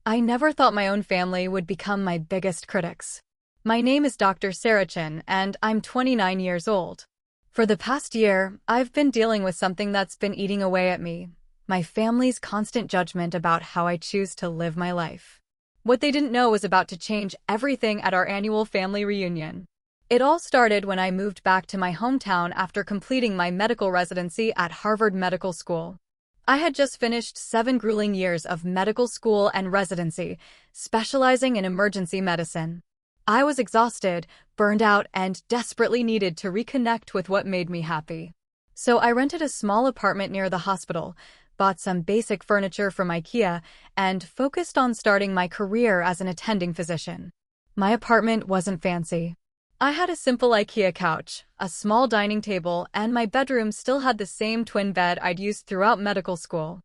I never thought my own family would become my biggest critics. My name is Dr. Sarachin, and I'm 29 years old. For the past year, I've been dealing with something that's been eating away at me, my family's constant judgment about how I choose to live my life. What they didn't know was about to change everything at our annual family reunion. It all started when I moved back to my hometown after completing my medical residency at Harvard Medical School. I had just finished 7 grueling years of medical school and residency, specializing in emergency medicine. I was exhausted, burned out, and desperately needed to reconnect with what made me happy. So I rented a small apartment near the hospital, bought some basic furniture from IKEA, and focused on starting my career as an attending physician. My apartment wasn't fancy. I had a simple IKEA couch, a small dining table, and my bedroom still had the same twin bed I'd used throughout medical school.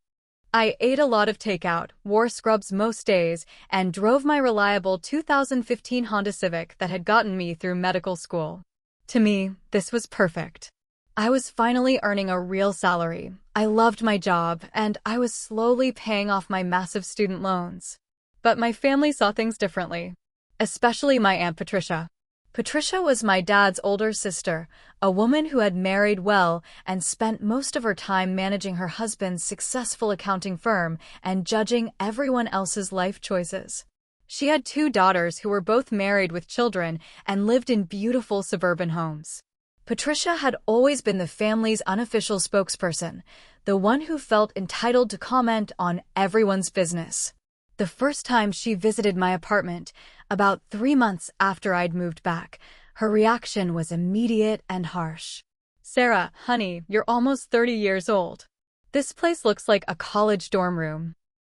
I ate a lot of takeout, wore scrubs most days, and drove my reliable 2015 Honda Civic that had gotten me through medical school. To me, this was perfect. I was finally earning a real salary, I loved my job, and I was slowly paying off my massive student loans. But my family saw things differently, especially my Aunt Patricia. Patricia was my dad's older sister, a woman who had married well and spent most of her time managing her husband's successful accounting firm and judging everyone else's life choices. She had 2 daughters who were both married with children and lived in beautiful suburban homes. Patricia had always been the family's unofficial spokesperson, the one who felt entitled to comment on everyone's business. The first time she visited my apartment, about 3 months after I'd moved back, her reaction was immediate and harsh. "Sarah, honey, you're almost 30 years old. This place looks like a college dorm room.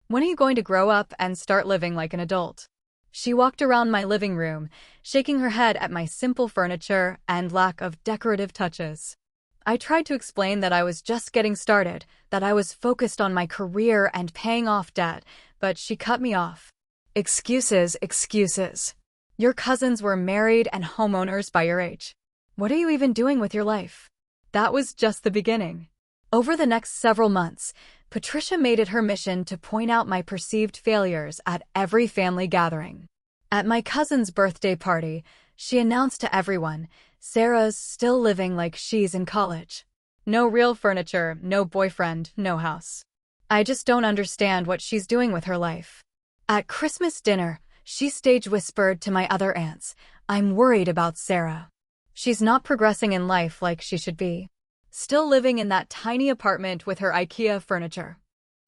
When are you going to grow up and start living like an adult?" She walked around my living room, shaking her head at my simple furniture and lack of decorative touches. I tried to explain that I was just getting started, that I was focused on my career and paying off debt, but she cut me off. "Excuses, excuses. Your cousins were married and homeowners by your age. What are you even doing with your life?" That was just the beginning. Over the next several months, Patricia made it her mission to point out my perceived failures at every family gathering. At my cousin's birthday party, she announced to everyone, "Sarah's still living like she's in college. No real furniture, no boyfriend, no house. I just don't understand what she's doing with her life." At Christmas dinner, she stage whispered to my other aunts, "I'm worried about Sarah. She's not progressing in life like she should be. Still living in that tiny apartment with her IKEA furniture."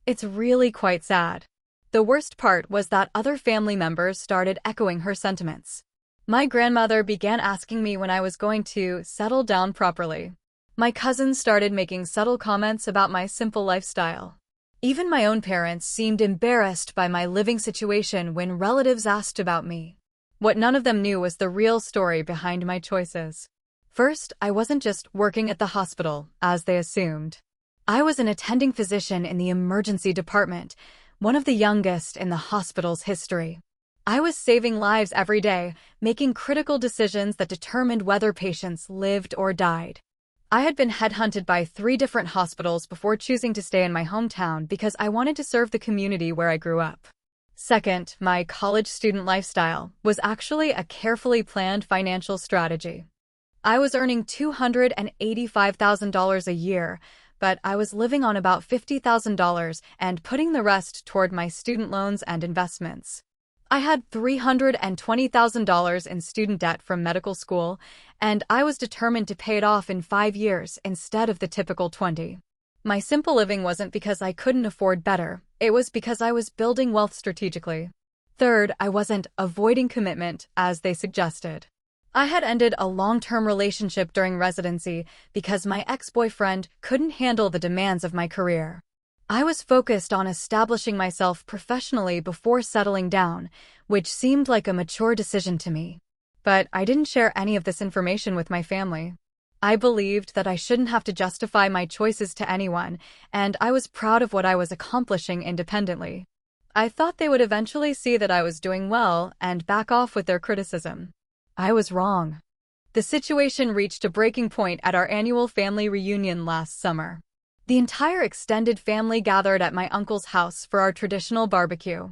It's really quite sad. The worst part was that other family members started echoing her sentiments. My grandmother began asking me when I was going to settle down properly. My cousins started making subtle comments about my simple lifestyle. Even my own parents seemed embarrassed by my living situation when relatives asked about me. What none of them knew was the real story behind my choices. First, I wasn't just working at the hospital, as they assumed. I was an attending physician in the emergency department, one of the youngest in the hospital's history. I was saving lives every day, making critical decisions that determined whether patients lived or died. I had been headhunted by 3 different hospitals before choosing to stay in my hometown because I wanted to serve the community where I grew up. Second, my college student lifestyle was actually a carefully planned financial strategy. I was earning $285,000 a year, but I was living on about $50,000 and putting the rest toward my student loans and investments. I had $320,000 in student debt from medical school, and I was determined to pay it off in 5 years instead of the typical 20. My simple living wasn't because I couldn't afford better, it was because I was building wealth strategically. Third, I wasn't avoiding commitment, as they suggested. I had ended a long-term relationship during residency because my ex-boyfriend couldn't handle the demands of my career. I was focused on establishing myself professionally before settling down, which seemed like a mature decision to me. But I didn't share any of this information with my family. I believed that I shouldn't have to justify my choices to anyone, and I was proud of what I was accomplishing independently. I thought they would eventually see that I was doing well and back off with their criticism. I was wrong. The situation reached a breaking point at our annual family reunion last summer. The entire extended family gathered at my uncle's house for our traditional barbecue.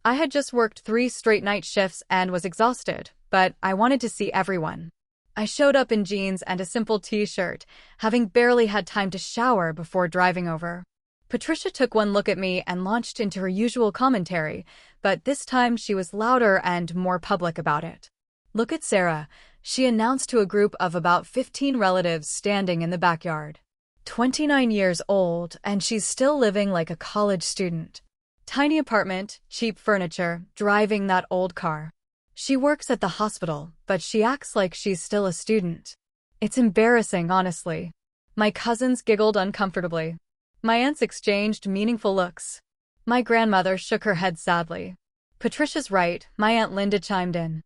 I had just worked 3 straight night shifts and was exhausted, but I wanted to see everyone. I showed up in jeans and a simple t-shirt, having barely had time to shower before driving over. Patricia took one look at me and launched into her usual commentary, but this time she was louder and more public about it. "Look at Sarah," she announced to a group of about 15 relatives standing in the backyard. 29 years old, and she's still living like a college student. Tiny apartment, cheap furniture, driving that old car. She works at the hospital, but she acts like she's still a student. It's embarrassing, honestly. My cousins giggled uncomfortably. My aunts exchanged meaningful looks. My grandmother shook her head sadly. "Patricia's right," my Aunt Linda chimed in.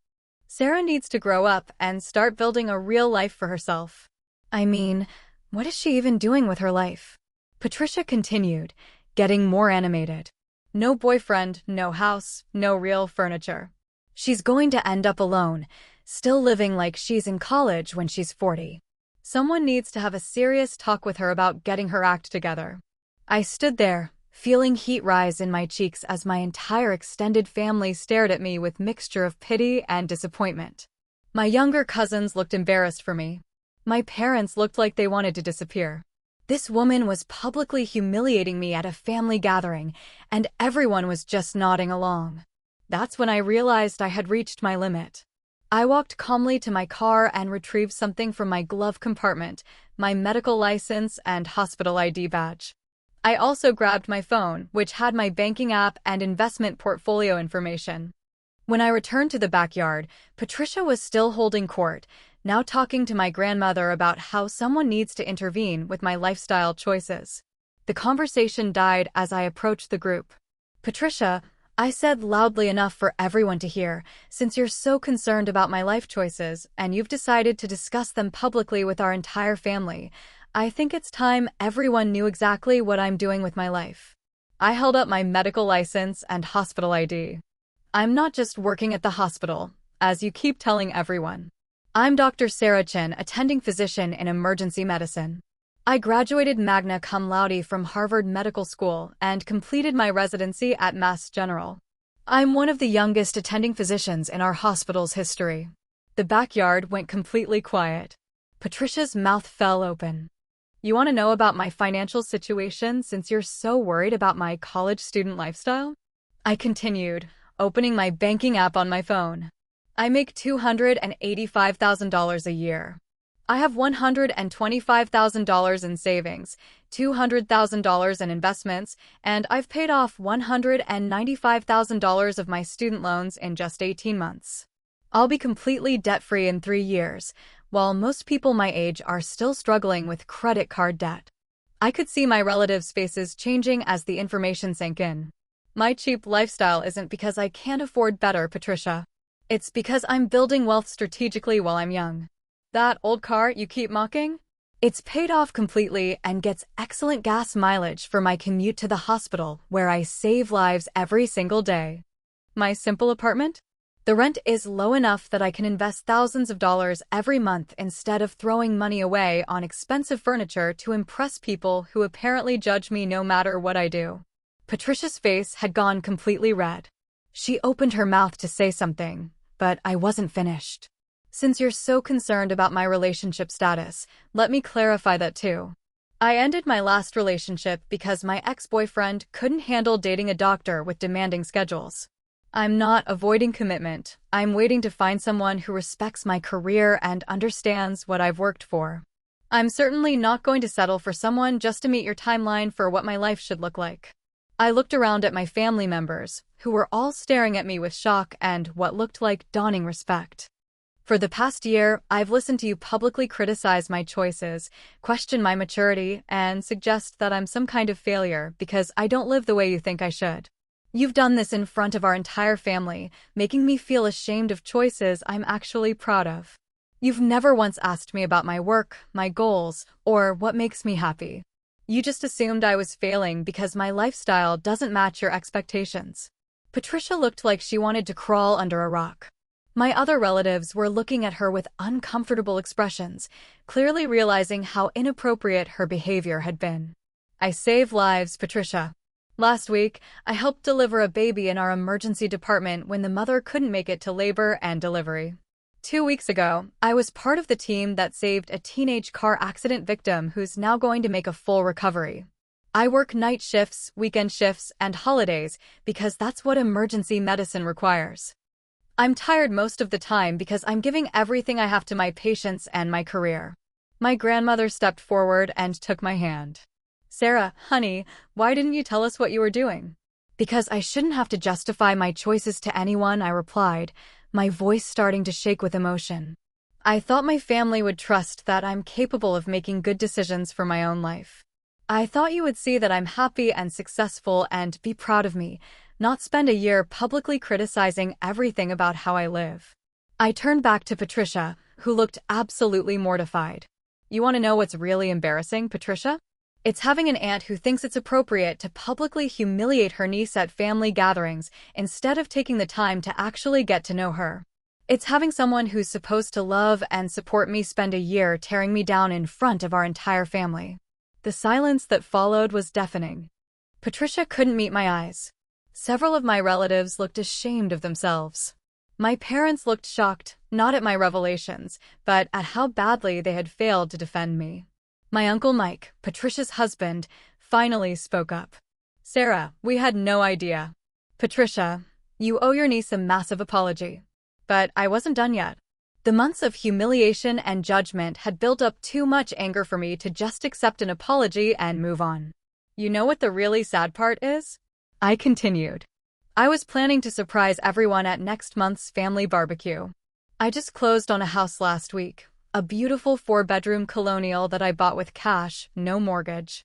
"Sarah needs to grow up and start building a real life for herself." I mean, what is she even doing with her life? Patricia continued, getting more animated. "No boyfriend, no house, no real furniture. She's going to end up alone, still living like she's in college when she's 40. Someone needs to have a serious talk with her about getting her act together." I stood there, feeling heat rise in my cheeks as my entire extended family stared at me with mixture of pity and disappointment. My younger cousins looked embarrassed for me. My parents looked like they wanted to disappear. This woman was publicly humiliating me at a family gathering, and everyone was just nodding along. That's when I realized I had reached my limit. I walked calmly to my car and retrieved something from my glove compartment, my medical license and hospital ID badge. I also grabbed my phone, which had my banking app and investment portfolio information. When I returned to the backyard, Patricia was still holding court, now talking to my grandmother about how someone needs to intervene with my lifestyle choices. The conversation died as I approached the group. "Patricia," I said loudly enough for everyone to hear, "since you're so concerned about my life choices and you've decided to discuss them publicly with our entire family, I think it's time everyone knew exactly what I'm doing with my life." I held up my medical license and hospital ID. "I'm not just working at the hospital, as you keep telling everyone. I'm Dr. Sarah Chin, attending physician in emergency medicine. I graduated magna cum laude from Harvard Medical School and completed my residency at Mass General. I'm one of the youngest attending physicians in our hospital's history." The backyard went completely quiet. Patricia's mouth fell open. "You want to know about my financial situation since you're so worried about my college student lifestyle?" I continued, opening my banking app on my phone. "I make $285,000 a year. I have $125,000 in savings, $200,000 in investments, and I've paid off $195,000 of my student loans in just 18 months. I'll be completely debt-free in 3 years, while most people my age are still struggling with credit card debt." I could see my relatives' faces changing as the information sank in. "My cheap lifestyle isn't because I can't afford better, Patricia. It's because I'm building wealth strategically while I'm young. That old car you keep mocking? It's paid off completely and gets excellent gas mileage for my commute to the hospital, where I save lives every single day. My simple apartment? The rent is low enough that I can invest thousands of dollars every month instead of throwing money away on expensive furniture to impress people who apparently judge me no matter what I do." Patricia's face had gone completely red. She opened her mouth to say something, but I wasn't finished. "Since you're so concerned about my relationship status, let me clarify that too. I ended my last relationship because my ex-boyfriend couldn't handle dating a doctor with demanding schedules. I'm not avoiding commitment. I'm waiting to find someone who respects my career and understands what I've worked for. I'm certainly not going to settle for someone just to meet your timeline for what my life should look like." I looked around at my family members, who were all staring at me with shock and what looked like dawning respect. "For the past year, I've listened to you publicly criticize my choices, question my maturity, and suggest that I'm some kind of failure because I don't live the way you think I should. You've done this in front of our entire family, making me feel ashamed of choices I'm actually proud of. You've never once asked me about my work, my goals, or what makes me happy. You just assumed I was failing because my lifestyle doesn't match your expectations." Patricia looked like she wanted to crawl under a rock. My other relatives were looking at her with uncomfortable expressions, clearly realizing how inappropriate her behavior had been. "I save lives, Patricia. Last week, I helped deliver a baby in our emergency department when the mother couldn't make it to labor and delivery. 2 weeks ago, I was part of the team that saved a teenage car accident victim who's now going to make a full recovery. I work night shifts, weekend shifts, and holidays because that's what emergency medicine requires. I'm tired most of the time because I'm giving everything I have to my patients and my career. My grandmother stepped forward and took my hand. "Sarah, honey, why didn't you tell us what you were doing?" "Because I shouldn't have to justify my choices to anyone," I replied, my voice starting to shake with emotion. "I thought my family would trust that I'm capable of making good decisions for my own life. I thought you would see that I'm happy and successful and be proud of me, not spend a year publicly criticizing everything about how I live." I turned back to Patricia, who looked absolutely mortified. "You want to know what's really embarrassing, Patricia? It's having an aunt who thinks it's appropriate to publicly humiliate her niece at family gatherings instead of taking the time to actually get to know her. It's having someone who's supposed to love and support me spend a year tearing me down in front of our entire family." The silence that followed was deafening. Patricia couldn't meet my eyes. Several of my relatives looked ashamed of themselves. My parents looked shocked, not at my revelations, but at how badly they had failed to defend me. My Uncle Mike, Patricia's husband, finally spoke up. "Sarah, we had no idea. Patricia, you owe your niece a massive apology." But I wasn't done yet. The months of humiliation and judgment had built up too much anger for me to just accept an apology and move on. "You know what the really sad part is?" I continued. "I was planning to surprise everyone at next month's family barbecue. I just closed on a house last week, a beautiful 4-bedroom colonial that I bought with cash, no mortgage.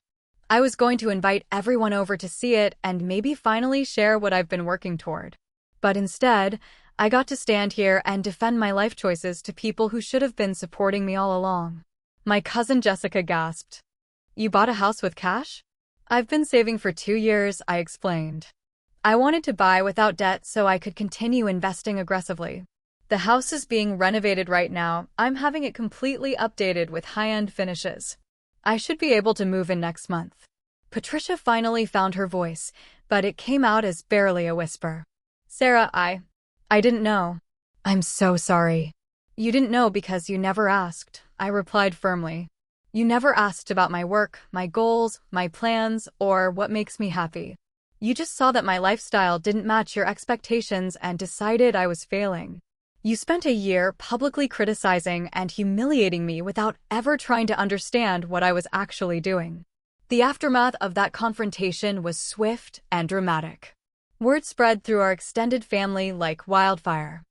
I was going to invite everyone over to see it and maybe finally share what I've been working toward. But instead, I got to stand here and defend my life choices to people who should have been supporting me all along." My cousin Jessica gasped. "You bought a house with cash?" "I've been saving for 2 years," I explained. "I wanted to buy without debt so I could continue investing aggressively. The house is being renovated right now. I'm having it completely updated with high-end finishes. I should be able to move in next month." Patricia finally found her voice, but it came out as barely a whisper. "Sarah, I didn't know." "I'm so sorry." "You didn't know because you never asked," I replied firmly. "You never asked about my work, my goals, my plans, or what makes me happy. You just saw that my lifestyle didn't match your expectations and decided I was failing. You spent a year publicly criticizing and humiliating me without ever trying to understand what I was actually doing." The aftermath of that confrontation was swift and dramatic. Word spread through our extended family like wildfire.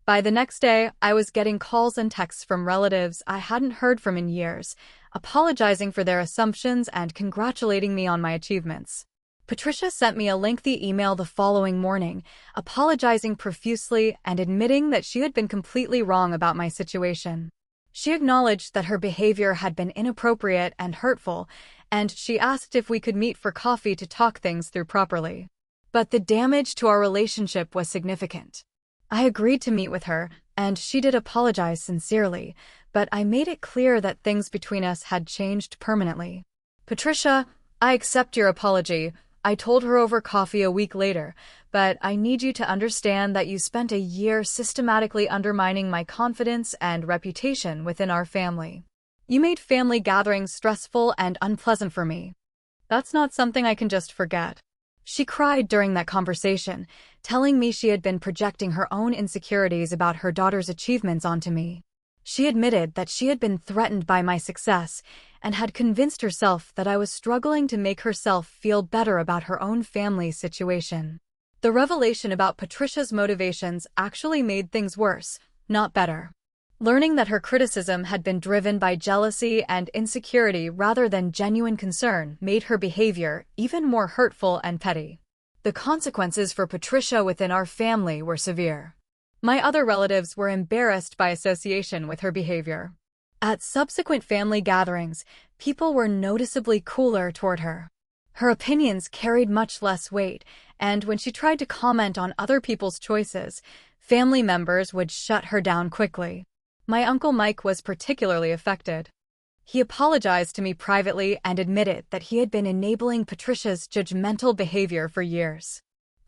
By the next day, I was getting calls and texts from relatives I hadn't heard from in years, apologizing for their assumptions and congratulating me on my achievements. Patricia sent me a lengthy email the following morning, apologizing profusely and admitting that she had been completely wrong about my situation. She acknowledged that her behavior had been inappropriate and hurtful, and she asked if we could meet for coffee to talk things through properly. But the damage to our relationship was significant. I agreed to meet with her, and she did apologize sincerely, but I made it clear that things between us had changed permanently. "Patricia, I accept your apology," I told her over coffee a week later, "but I need you to understand that you spent a year systematically undermining my confidence and reputation within our family. You made family gatherings stressful and unpleasant for me. That's not something I can just forget." She cried during that conversation, telling me she had been projecting her own insecurities about her daughter's achievements onto me. She admitted that she had been threatened by my success and had convinced herself that I was struggling to make herself feel better about her own family's situation. The revelation about Patricia's motivations actually made things worse, not better. Learning that her criticism had been driven by jealousy and insecurity rather than genuine concern made her behavior even more hurtful and petty. The consequences for Patricia within our family were severe. My other relatives were embarrassed by association with her behavior. At subsequent family gatherings, people were noticeably cooler toward her. Her opinions carried much less weight, and when she tried to comment on other people's choices, family members would shut her down quickly. My Uncle Mike was particularly affected. He apologized to me privately and admitted that he had been enabling Patricia's judgmental behavior for years.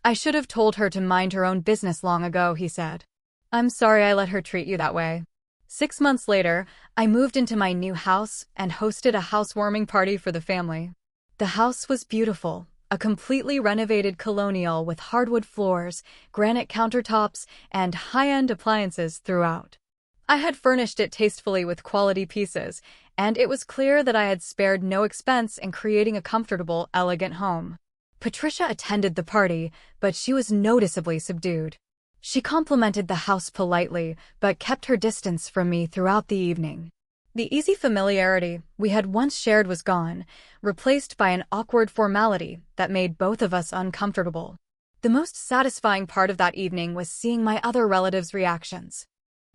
"I should have told her to mind her own business long ago," he said. "I'm sorry I let her treat you that way." 6 months later, I moved into my new house and hosted a housewarming party for the family. The house was beautiful, a completely renovated colonial with hardwood floors, granite countertops, and high-end appliances throughout. I had furnished it tastefully with quality pieces, and it was clear that I had spared no expense in creating a comfortable, elegant home. Patricia attended the party, but she was noticeably subdued. She complimented the house politely, but kept her distance from me throughout the evening. The easy familiarity we had once shared was gone, replaced by an awkward formality that made both of us uncomfortable. The most satisfying part of that evening was seeing my other relatives' reactions.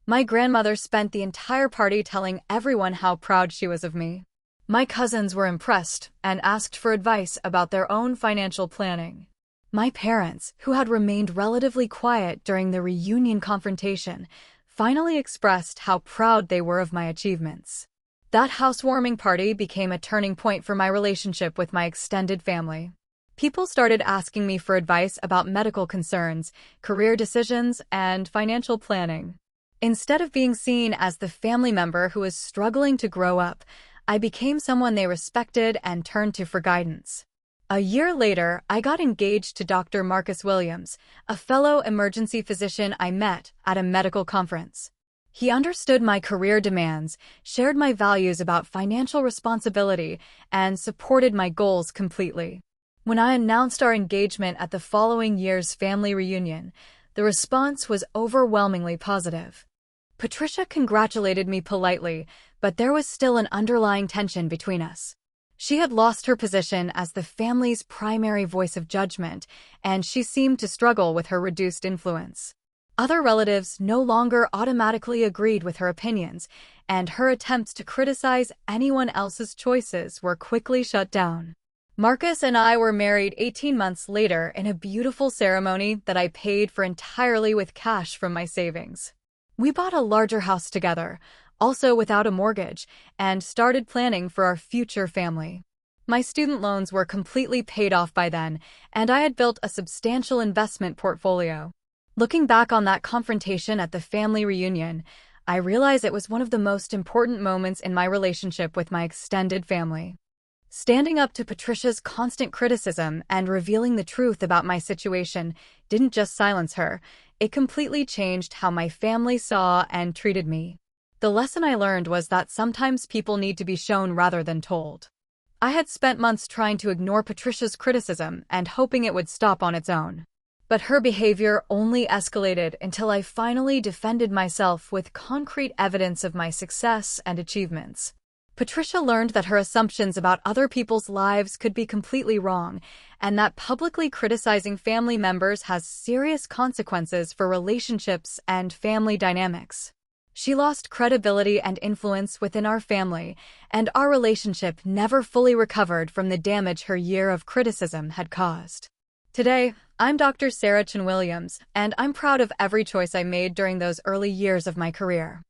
My grandmother spent the entire party telling everyone how proud she was of me. My cousins were impressed and asked for advice about their own financial planning. My parents, who had remained relatively quiet during the reunion confrontation, finally expressed how proud they were of my achievements. That housewarming party became a turning point for my relationship with my extended family. People started asking me for advice about medical concerns, career decisions, and financial planning. Instead of being seen as the family member who was struggling to grow up, I became someone they respected and turned to for guidance. A year later, I got engaged to Dr. Marcus Williams, a fellow emergency physician I met at a medical conference. He understood my career demands, shared my values about financial responsibility, and supported my goals completely. When I announced our engagement at the following year's family reunion, the response was overwhelmingly positive. Patricia congratulated me politely, but there was still an underlying tension between us. She had lost her position as the family's primary voice of judgment, and she seemed to struggle with her reduced influence. Other relatives no longer automatically agreed with her opinions, and her attempts to criticize anyone else's choices were quickly shut down. Marcus and I were married 18 months later in a beautiful ceremony that I paid for entirely with cash from my savings. We bought a larger house together, also without a mortgage, and started planning for our future family. My student loans were completely paid off by then, and I had built a substantial investment portfolio. Looking back on that confrontation at the family reunion, I realize it was one of the most important moments in my relationship with my extended family. Standing up to Patricia's constant criticism and revealing the truth about my situation didn't just silence her, it completely changed how my family saw and treated me. The lesson I learned was that sometimes people need to be shown rather than told. I had spent months trying to ignore Patricia's criticism and hoping it would stop on its own. But her behavior only escalated until I finally defended myself with concrete evidence of my success and achievements. Patricia learned that her assumptions about other people's lives could be completely wrong, and that publicly criticizing family members has serious consequences for relationships and family dynamics. She lost credibility and influence within our family, and our relationship never fully recovered from the damage her year of criticism had caused. Today, I'm Dr. Williams, and I'm proud of every choice I made during those early years of my career.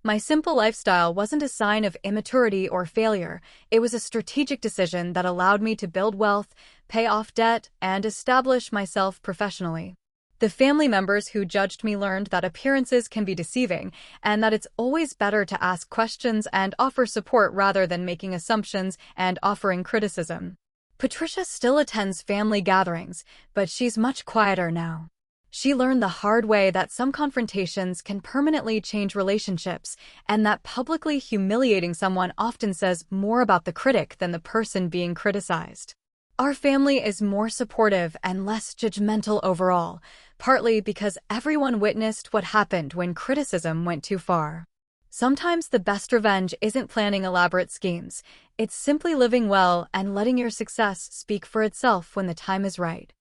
My simple lifestyle wasn't a sign of immaturity or failure. It was a strategic decision that allowed me to build wealth, pay off debt, and establish myself professionally. The family members who judged me learned that appearances can be deceiving, and that it's always better to ask questions and offer support rather than making assumptions and offering criticism. Patricia still attends family gatherings, but she's much quieter now. She learned the hard way that some confrontations can permanently change relationships, and that publicly humiliating someone often says more about the critic than the person being criticized. Our family is more supportive and less judgmental overall, partly because everyone witnessed what happened when criticism went too far. Sometimes the best revenge isn't planning elaborate schemes. It's simply living well and letting your success speak for itself when the time is right.